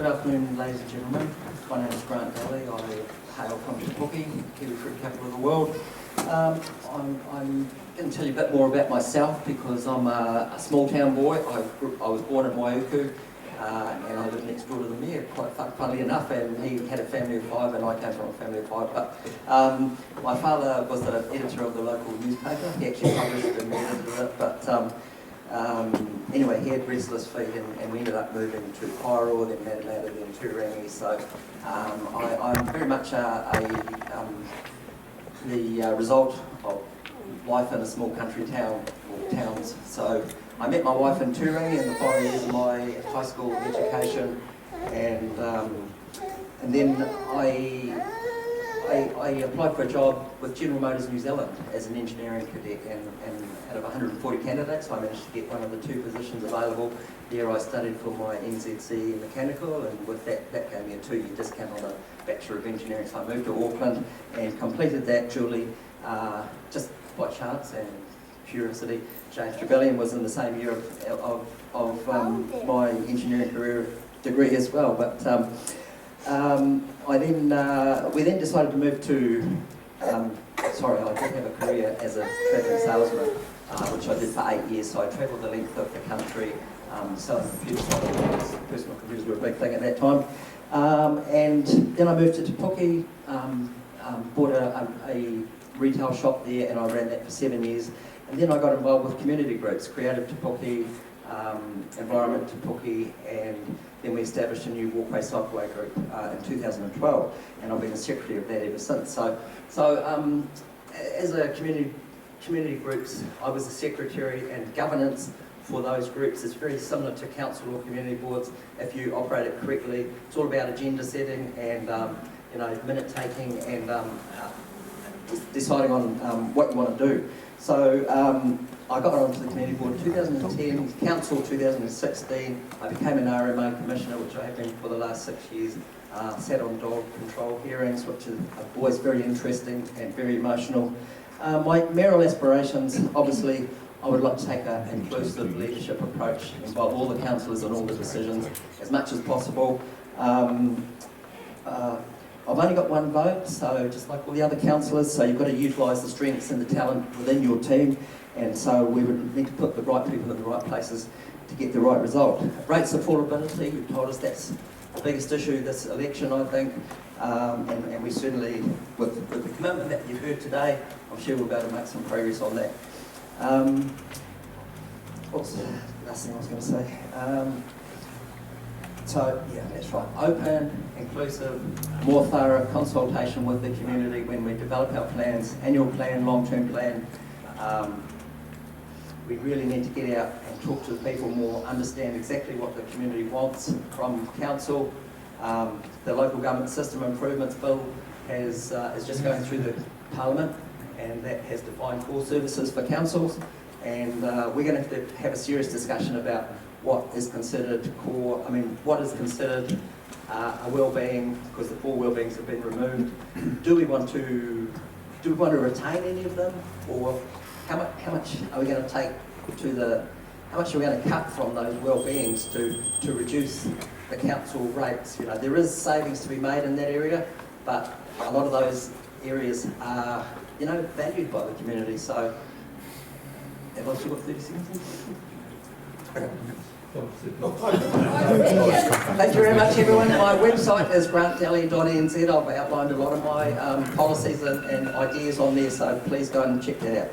Good afternoon, ladies and gentlemen. My name is Grant Daly. I hail from Te Puke, Kiwi fruit capital of the world. I'm going to tell you a bit more about myself because I'm a small town boy. I was born in Waihi, and I lived next door to the mayor, quite funnily enough, and he had a family of 5 and I came from a family of 5. But my father was the editor of the local newspaper. He actually published and edited it, but anyway, he had restless feet and we ended up moving to Kairoa, then Matamata, then Turangi. So I'm very much the result of life in a small country town or towns. So I met my wife in Turangi in the final years of my high school education, and then I applied for a job with General Motors New Zealand as an engineering cadet, and out of 140 candidates I managed to get one of the 2 positions available. There I studied for my NZC in mechanical, and with that gave me a 2-year discount on a Bachelor of Engineering. So I moved to Auckland and completed that duly, just by chance and curiosity. James Trevelyan was in the same year of my engineering career degree as well. But we then decided to move to, I did have a career as a travelling salesman, which I did for 8 years. So I travelled the length of the country selling computers. Personal computers were a big thing at that time. And then I moved to Te Puke, bought a retail shop there, and I ran that for 7 years. And then I got involved with community groups, Creative Te Puke, Environment Te Puke, and then we established a new walkway cycleway group in 2012, and I've been the secretary of that ever since. So as a community groups, I was the secretary, and governance for those groups is very similar to council or community boards. If you operate it correctly, it's all about agenda setting and minute taking and deciding on what you want to do. So I got onto the community board in 2010, council 2016. I became an RMA commissioner, which I have been for the last 6 years. Sat on dog control hearings, which is always very interesting and very emotional. My mayoral aspirations, obviously, I would like to take an inclusive leadership approach, involve all the councillors in all the decisions as much as possible. I've only got 1 vote, so just like all the other councillors, so you've got to utilise the strengths and the talent within your team, and so we would need to put the right people in the right places to get the right result. Rates affordability, you've told us that's the biggest issue this election, I think, and we certainly, with the commitment that you've heard today, I'm sure we'll be able to make some progress on that. What's the last thing I was going to say? So, yeah, that's right. Open, inclusive, more thorough consultation with the community when we develop our plans, annual plan, long-term plan. We really need to get out and talk to the people more, understand exactly what the community wants from council. The local government system improvements bill is just going through the parliament, and that has defined core services for councils. And we're going to have a serious discussion about what is considered core, what is considered a well-being, because the 4 well-beings have been removed. Do we want to retain any of them, or how much are we going to take how much are we going to cut from those well-beings to reduce the council rates? There is savings to be made in that area, but a lot of those areas are, valued by the community. So, have I still got 30 seconds? Thank you very much, everyone. My website is grantdaly.nz. I've outlined a lot of my policies and ideas on there, so please go and check that out.